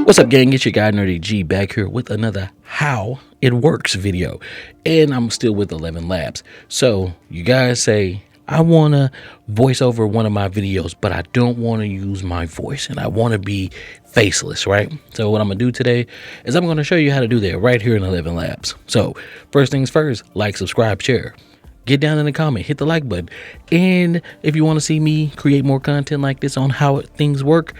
What's up, gang? It's your guy Nerdy G back here with another How It Works video, and I'm still with 11Labs. So you guys say, I want to voice over one of my videos, but I don't want to use my voice and I want to be faceless, right? So what I'm going to do today is I'm going to show you how to do that right here in 11Labs. So first things first, like, subscribe, share. Get down in the comment, hit the like button. And if you want to see me create more content like this on how things work,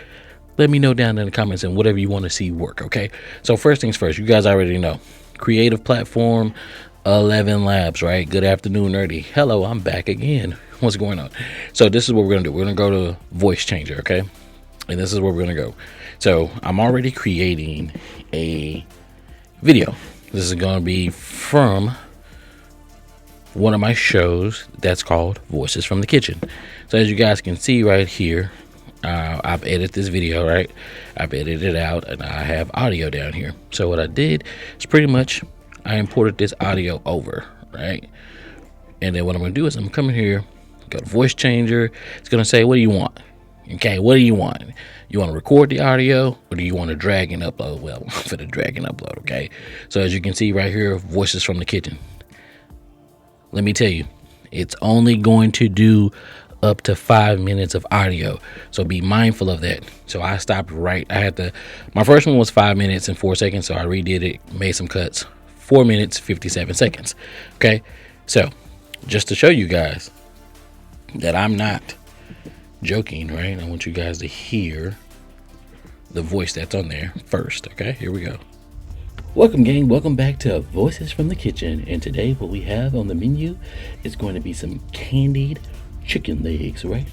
let me know down in the comments and whatever you want to see work, okay? So first things first, you guys already know. Creative platform, 11Labs, right? Good afternoon, Nerdy. Hello, I'm back again. What's going on? So this is what we're going to do. We're going to go to voice changer, okay? And this is where we're going to go. So I'm already creating a video. This is going to be from one of my shows that's called Voices from the Kitchen. So as you guys can see right here, I've edited this video, right? I've edited it out and I have audio down here. So what I did is pretty much I imported this audio over, right? And then what I'm going to do is I'm coming here, go to voice changer. It's going to say, what do you want? Okay, what do you want? You want to record the audio or do you want to drag and upload? Well, I'm going to drag and upload, okay? So as you can see right here, Voices from the Kitchen. Let me tell you, it's only going to do up to 5 minutes of audio, so be mindful of that. So I stopped right. My first one was 5 minutes and 4 seconds, so I redid it, made some cuts. 4 minutes 57 seconds. Okay, so just to show you guys that I'm not joking, right? I want you guys to hear the voice that's on there first. Okay, here we go. Welcome, gang. Welcome back to Voices from the Kitchen, and today what we have on the menu is going to be some candied chicken legs, right?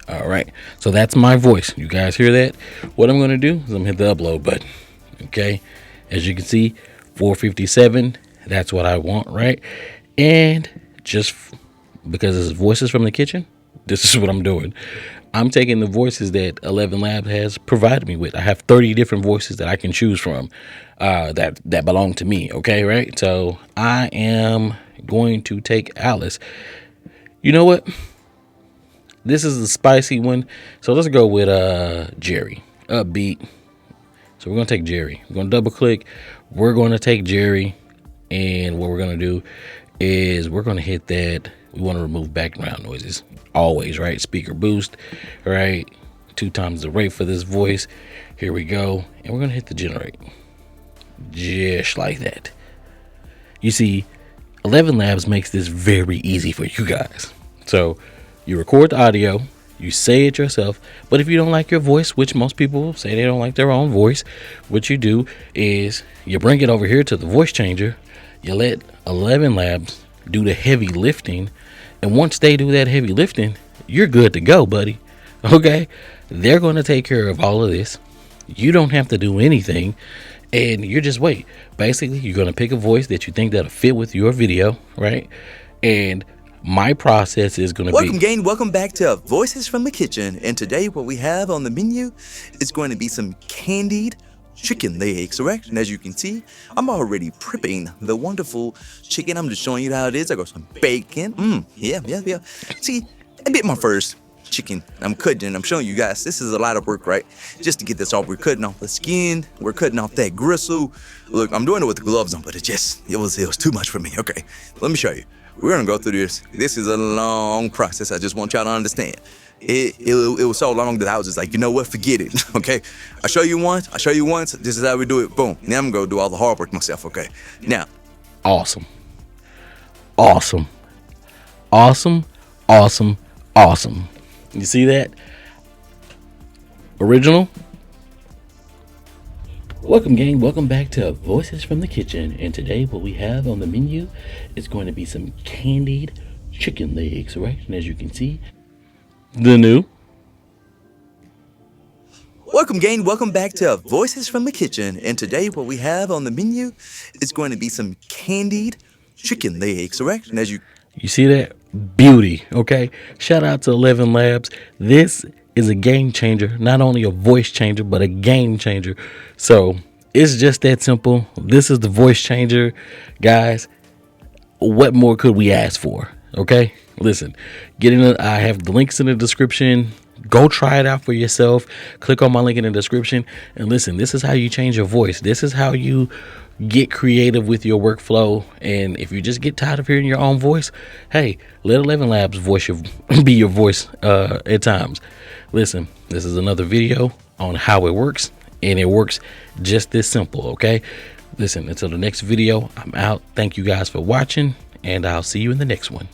All right, so that's my voice. You guys hear that? What I'm going to do is I'm going to hit the upload button. Okay, as you can see, 457. That's what I want, right? And just because it's Voices from the Kitchen, this is what I'm doing. I'm taking the voices that 11Labs has provided me with. I have 30 different voices that I can choose from that belong to me. Okay, right? So I am going to take Alice. You know what? This is the spicy one. So let's go with Jerry. Upbeat. So we're going to take Jerry. We're going to double click. We're going to take Jerry. And what we're going to do is we're going to hit that. We want to remove background noises. Always, right? Speaker boost, right? 2 times the rate for this voice. Here we go. And we're going to hit the generate. Just like that. You see, 11Labs makes this very easy for you guys. So you record the audio, you say it yourself, but if you don't like your voice, which most people say they don't like their own voice, what you do is you bring it over here to the voice changer, you let 11Labs do the heavy lifting, and once they do that heavy lifting, you're good to go, buddy. Okay? They're going to take care of all of this. You don't have to do anything, and you're just wait. Basically, you're going to pick a voice that you think that'll fit with your video, right? And my process is going to be... Welcome, gang. Welcome back to Voices from the Kitchen. And today what we have on the menu is going to be some candied chicken legs, correct? And as you can see, I'm already prepping the wonderful chicken. I'm just showing you how it is. I got some bacon. Yeah. See, I did my first chicken. I'm cutting and I'm showing you guys. This is a lot of work, right? Just to get this off. We're cutting off the skin. We're cutting off that gristle. Look, I'm doing it with the gloves on, but it was too much for me. Okay, let me show you. We're gonna go through this. This is a long process. I just want y'all to understand. It was so long that I was just like, you know what? Forget it. Okay. I show you once. This is how we do it. Boom. Now I'm gonna do all the hard work myself. Okay. Now. Awesome. You see that? Original. Welcome, gang. Welcome back to Voices from the Kitchen. And today what we have on the menu is going to be some candied chicken legs, right? And as you can see, the new. Welcome, gang. Welcome back to Voices from the Kitchen. And today what we have on the menu is going to be some candied chicken legs, correct? And as you see that? Beauty, okay? Shout out to 11Labs. This is a game changer, not only a voice changer, but a game changer. So it's just that simple. This is the voice changer, guys. What more could we ask for? Okay, listen, I have the links in the description. Go try it out for yourself. Click on my link in the description and listen. This is how you change your voice. This is how you get creative with your workflow. And if you just get tired of hearing your own voice, hey, let IIElevenLabs voice be your voice at times. Listen, this is another video on how it works, and it works just this simple. Okay, listen, until the next video, I'm out. Thank you guys for watching, and I'll see you in the next one.